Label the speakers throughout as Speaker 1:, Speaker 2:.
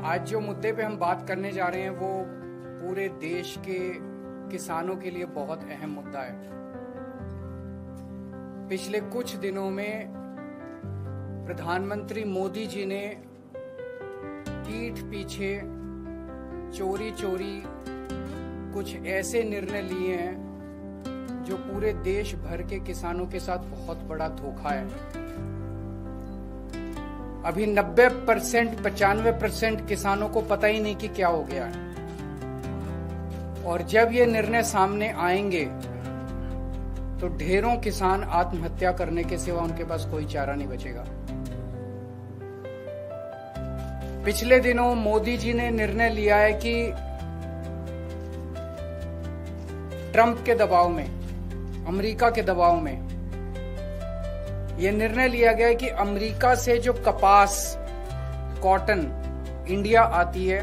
Speaker 1: आज जो मुद्दे पे हम बात करने जा रहे हैं वो पूरे देश के किसानों के लिए बहुत अहम मुद्दा है। पिछले कुछ दिनों में प्रधानमंत्री मोदी जी ने पीठ पीछे चोरी चोरी कुछ ऐसे निर्णय लिए हैं जो पूरे देश भर के किसानों के साथ बहुत बड़ा धोखा है। अभी 90% 95% किसानों को पता ही नहीं कि क्या हो गया है, और जब ये निर्णय सामने आएंगे तो ढेरों किसान आत्महत्या करने के सिवा उनके पास कोई चारा नहीं बचेगा। पिछले दिनों मोदी जी ने निर्णय लिया है कि ट्रंप के दबाव में, अमेरिका के दबाव में यह निर्णय लिया गया है कि अमेरिका से जो कपास, कॉटन इंडिया आती है,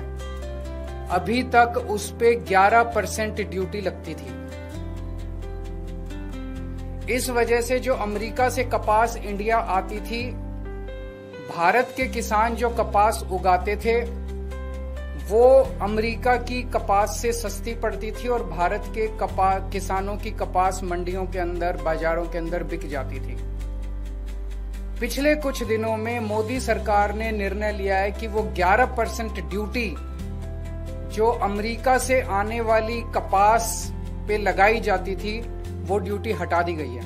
Speaker 1: अभी तक उस पे 11% ड्यूटी लगती थी। इस वजह से जो अमेरिका से कपास इंडिया आती थी, भारत के किसान जो कपास उगाते थे वो अमेरिका की कपास से सस्ती पड़ती थी और भारत के किसानों की कपास मंडियों के अंदर, बाजारों के अंदर बिक जाती थी। पिछले कुछ दिनों में मोदी सरकार ने निर्णय लिया है कि वो 11% ड्यूटी जो अमेरिका से आने वाली कपास पे लगाई जाती थी वो ड्यूटी हटा दी गई है।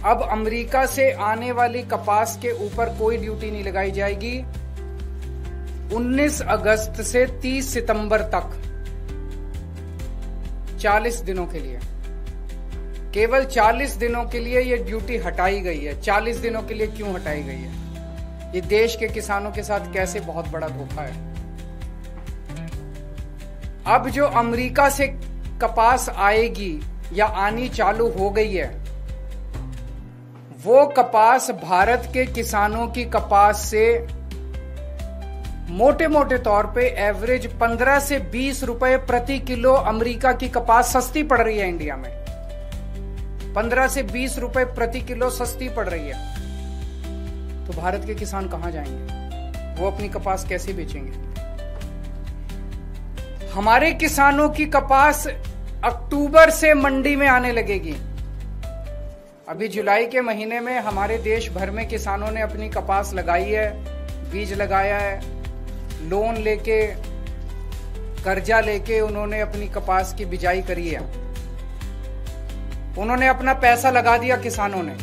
Speaker 1: अब अमेरिका से आने वाली कपास के ऊपर कोई ड्यूटी नहीं लगाई जाएगी। 19 अगस्त से 30 सितंबर तक 40 दिनों के लिए, केवल 40 दिनों के लिए ये ड्यूटी हटाई गई है। 40 दिनों के लिए क्यों हटाई गई है? ये देश के किसानों के साथ कैसे बहुत बड़ा धोखा है। अब जो अमेरिका से कपास आएगी या आनी चालू हो गई है, वो कपास भारत के किसानों की कपास से मोटे मोटे तौर पे एवरेज 15 से 20 रुपए प्रति किलो अमेरिका की कपास सस्ती पड़ रही है। इंडिया में 15 से 20 रुपए प्रति किलो सस्ती पड़ रही है। तो भारत के किसान कहां जाएंगे? वो अपनी कपास कैसे बेचेंगे? हमारे किसानों की कपास अक्टूबर से मंडी में आने लगेगी। अभी जुलाई के महीने में हमारे देश भर में किसानों ने अपनी कपास लगाई है, बीज लगाया है, लोन लेके, कर्जा लेके उन्होंने अपनी कपास की बिजाई करी है। उन्होंने अपना पैसा लगा दिया किसानों ने।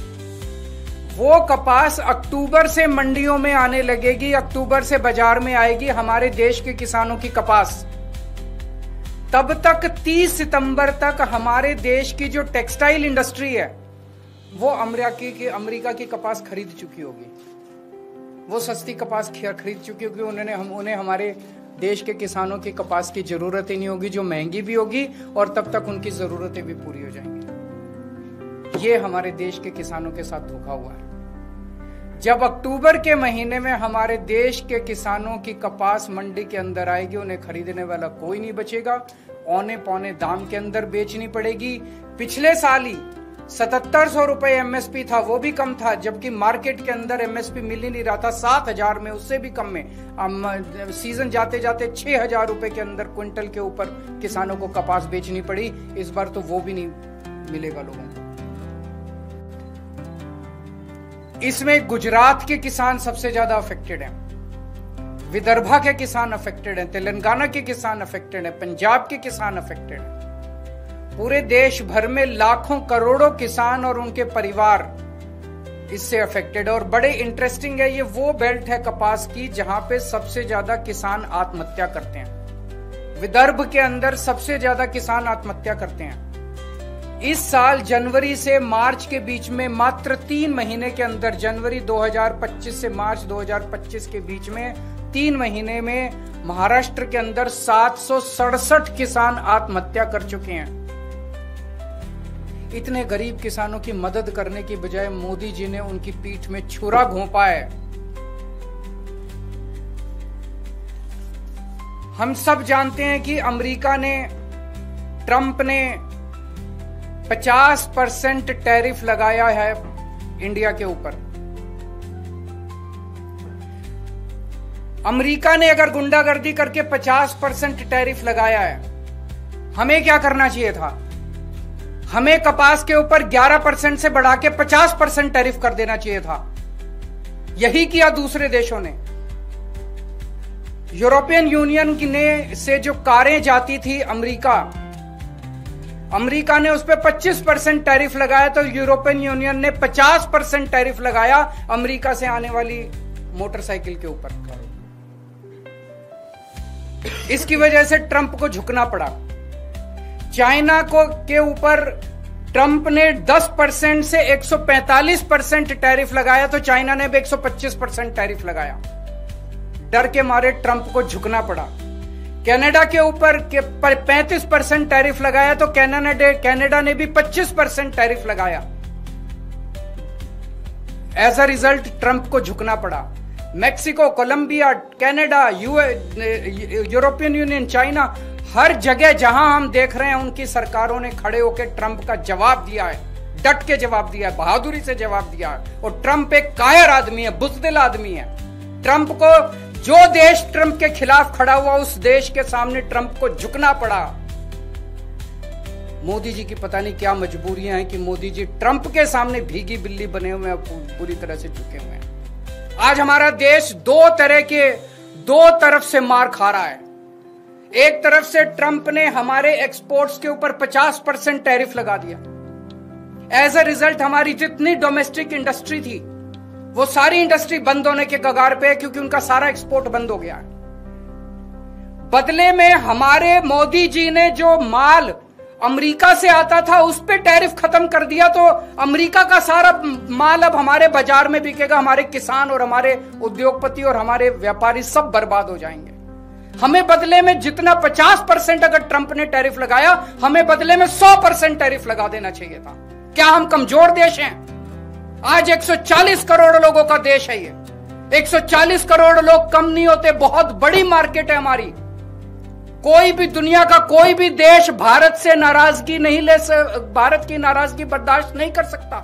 Speaker 1: वो कपास अक्टूबर से मंडियों में आने लगेगी, अक्टूबर से बाजार में आएगी हमारे देश के किसानों की कपास। तब तक 30 सितंबर तक हमारे देश की जो टेक्सटाइल इंडस्ट्री है वो अमेरिका की कपास खरीद चुकी होगी। वो सस्ती कपास खरीद चुकी होगी। उन्हें हमारे देश के किसानों की कपास की जरूरत ही नहीं होगी, जो महंगी भी होगी, और तब तक उनकी जरूरतें भी पूरी हो जाएंगी। ये हमारे देश के किसानों के साथ धोखा हुआ है। जब अक्टूबर के महीने में हमारे देश के किसानों की कपास मंडी के अंदर आएगी, उन्हें खरीदने वाला कोई नहीं बचेगा। औने पौने दाम के अंदर बेचनी पड़ेगी। पिछले साल ही 7700 रुपए एमएसपी था, वो भी कम था, जबकि मार्केट के अंदर एमएसपी मिल ही नहीं रहा था। 7000 में, उससे भी कम में सीजन जाते जाते 6000 रुपए के अंदर क्विंटल के ऊपर किसानों को कपास बेचनी पड़ी। इस बार तो वो भी नहीं मिलेगा लोगों को। इसमें गुजरात के किसान सबसे ज्यादा अफेक्टेड हैं, विदर्भा के किसान अफेक्टेड हैं, तेलंगाना के किसान अफेक्टेड हैं, पंजाब के किसान अफेक्टेड हैं। पूरे देश भर में लाखों करोड़ों किसान और उनके परिवार इससे अफेक्टेड है। और बड़े इंटरेस्टिंग है, ये वो बेल्ट है कपास की जहां पे सबसे ज्यादा किसान आत्महत्या करते हैं। विदर्भ के अंदर सबसे ज्यादा किसान आत्महत्या करते हैं। इस साल जनवरी से मार्च के बीच में, मात्र 3 महीने के अंदर, जनवरी 2025 से मार्च 2025 के बीच में 3 महीने में महाराष्ट्र के अंदर 767 किसान आत्महत्या कर चुके हैं। इतने गरीब किसानों की मदद करने की बजाय मोदी जी ने उनकी पीठ में छुरा घोंपा है। हम सब जानते हैं कि अमेरिका ने, ट्रंप ने 50% टैरिफ लगाया है इंडिया के ऊपर। अमेरिका ने अगर गुंडागर्दी करके 50% टैरिफ लगाया है, हमें क्या करना चाहिए था? हमें कपास के ऊपर 11% से बढ़ा के 50% टैरिफ कर देना चाहिए था। यही किया दूसरे देशों ने। यूरोपियन यूनियन ने से जो कारें जाती थी अमेरिका ने उस पर 25% टैरिफ लगाया, तो यूरोपियन यूनियन ने 50% टैरिफ लगाया अमेरिका से आने वाली मोटरसाइकिल के ऊपर। इसकी वजह से ट्रंप को झुकना पड़ा। चाइना के ऊपर ट्रंप ने 10% से 145% टैरिफ लगाया, तो चाइना ने भी 125% टैरिफ लगाया। डर के मारे ट्रंप को झुकना पड़ा। कनाडा के ऊपर 35% टैरिफ लगाया, तो कनाडा ने भी 25% टैरिफ लगाया। एज अ रिजल्ट ट्रंप को झुकना पड़ा। Mexico, Colombia, Canada, European Union, China, हर जगह जहां हम देख रहे हैं उनकी सरकारों ने खड़े होकर ट्रंप का जवाब दिया है, डट के जवाब दिया है, बहादुरी से जवाब दिया है। और ट्रंप एक कायर आदमी है, बुज़दिल आदमी है। ट्रंप को, जो देश ट्रंप के खिलाफ खड़ा हुआ, उस देश के सामने ट्रंप को झुकना पड़ा। मोदी जी की पता नहीं क्या मजबूरियां हैं कि मोदी जी ट्रंप के सामने भीगी बिल्ली बने हुए हैं, पूरी तरह से झुके हुए हैं। आज हमारा देश दो तरफ से मार खा रहा है। एक तरफ से ट्रंप ने हमारे एक्सपोर्ट्स के ऊपर 50% टैरिफ लगा दिया। एज अ रिजल्ट हमारी जितनी डोमेस्टिक इंडस्ट्री थी, वो सारी इंडस्ट्री बंद होने के कगार पे है, क्योंकि उनका सारा एक्सपोर्ट बंद हो गया है। बदले में हमारे मोदी जी ने जो माल अमेरिका से आता था उस पे टैरिफ खत्म कर दिया, तो अमेरिका का सारा माल अब हमारे बाजार में बिकेगा। हमारे किसान और हमारे उद्योगपति और हमारे व्यापारी सब बर्बाद हो जाएंगे। हमें बदले में जितना 50% अगर ट्रंप ने टैरिफ लगाया, हमें बदले में 100% टैरिफ लगा देना चाहिए था। क्या हम कमजोर देश हैं? आज 140 करोड़ लोगों का देश है ये। 140 करोड़ लोग कम नहीं होते, बहुत बड़ी मार्केट है हमारी। कोई भी दुनिया का कोई भी देश भारत की नाराजगी बर्दाश्त नहीं कर सकता।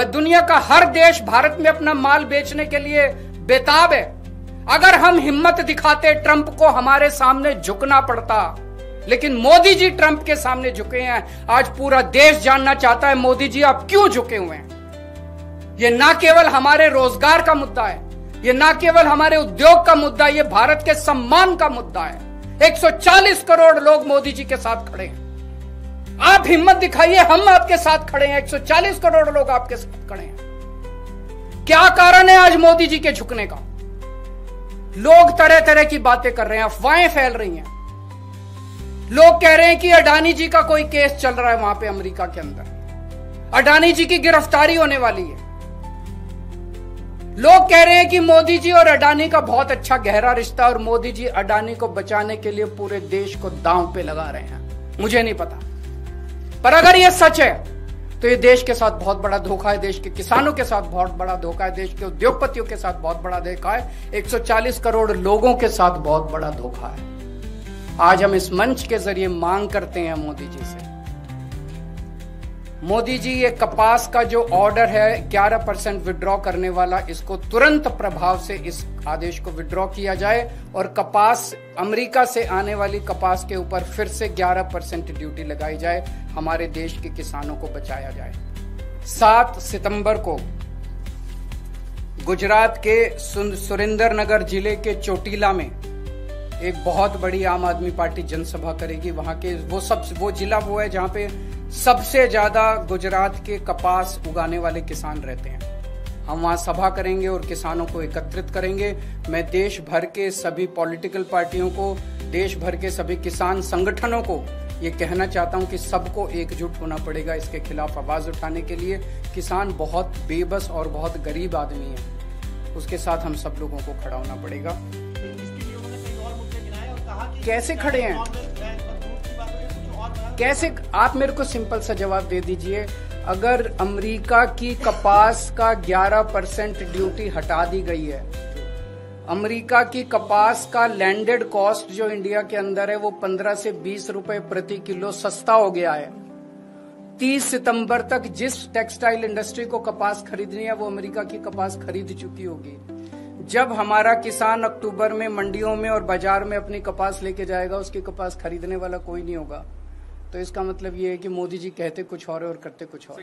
Speaker 1: दुनिया का हर देश भारत में अपना माल बेचने के लिए बेताब है। अगर हम हिम्मत दिखाते, ट्रंप को हमारे सामने झुकना पड़ता, लेकिन मोदी जी ट्रंप के सामने झुके हैं। आज पूरा देश जानना चाहता है मोदी जी आप क्यों झुके हुए हैं। यह ना केवल हमारे रोजगार का मुद्दा है, यह ना केवल हमारे उद्योग का मुद्दा है, यह भारत के सम्मान का मुद्दा है। 140 करोड़ लोग मोदी जी के साथ खड़े हैं। आप हिम्मत दिखाइए, हम आपके साथ खड़े हैं। 140 करोड़ लोग आपके साथ खड़े हैं। क्या कारण है आज मोदी जी के झुकने का? लोग तरह तरह की बातें कर रहे हैं, अफवाहें फैल रही हैं। लोग कह रहे हैं कि अडानी जी का कोई केस चल रहा है वहां पे अमेरिका के अंदर, अडानी जी की गिरफ्तारी होने वाली है। लोग कह रहे हैं कि मोदी जी और अडानी का बहुत अच्छा गहरा रिश्ता, और मोदी जी अडानी को बचाने के लिए पूरे देश को दांव पे लगा रहे हैं। मुझे नहीं पता, पर अगर यह सच है तो ये देश के साथ बहुत बड़ा धोखा है, देश के किसानों के साथ बहुत बड़ा धोखा है, देश के उद्योगपतियों के साथ बहुत बड़ा धोखा है, 140 करोड़ लोगों के साथ बहुत बड़ा धोखा है। आज हम इस मंच के जरिए मांग करते हैं मोदी जी से, मोदी जी ये कपास का जो ऑर्डर है 11% विड्रॉ करने वाला, इसको तुरंत प्रभाव से इस आदेश को विड्रॉ किया जाए और कपास, अमेरिका से आने वाली कपास के ऊपर फिर से 11% ड्यूटी लगाई जाए, हमारे देश के किसानों को बचाया जाए। 7 सितंबर को गुजरात के सुरेंद्रनगर जिले के चोटीला में एक बहुत बड़ी आम आदमी पार्टी जनसभा करेगी। वहां के वो जिला वो है जहां पे सबसे ज्यादा गुजरात के कपास उगाने वाले किसान रहते हैं। हम वहां सभा करेंगे और किसानों को एकत्रित करेंगे। मैं देश भर के सभी पॉलिटिकल पार्टियों को, देश भर के सभी किसान संगठनों को ये कहना चाहता हूं कि सबको एकजुट होना पड़ेगा इसके खिलाफ आवाज उठाने के लिए। किसान बहुत बेबस और बहुत गरीब आदमी है, उसके साथ हम सब लोगों को खड़ा होना पड़ेगा। कैसे खड़े हैं? कैसे? आप मेरे को सिंपल सा जवाब दे दीजिए। अगर अमेरिका की कपास का 11% ड्यूटी हटा दी गई है, अमेरिका की कपास का लैंडेड कॉस्ट जो इंडिया के अंदर है वो 15 से 20 रुपए प्रति किलो सस्ता हो गया है। 30 सितंबर तक जिस टेक्सटाइल इंडस्ट्री को कपास खरीदनी है वो अमेरिका की कपास खरीद चुकी होगी। जब हमारा किसान अक्टूबर में मंडियों में और बाजार में अपनी कपास लेके जाएगा, उसकी कपास खरीदने वाला कोई नहीं होगा। तो इसका मतलब ये है कि मोदी जी कहते कुछ और करते कुछ और।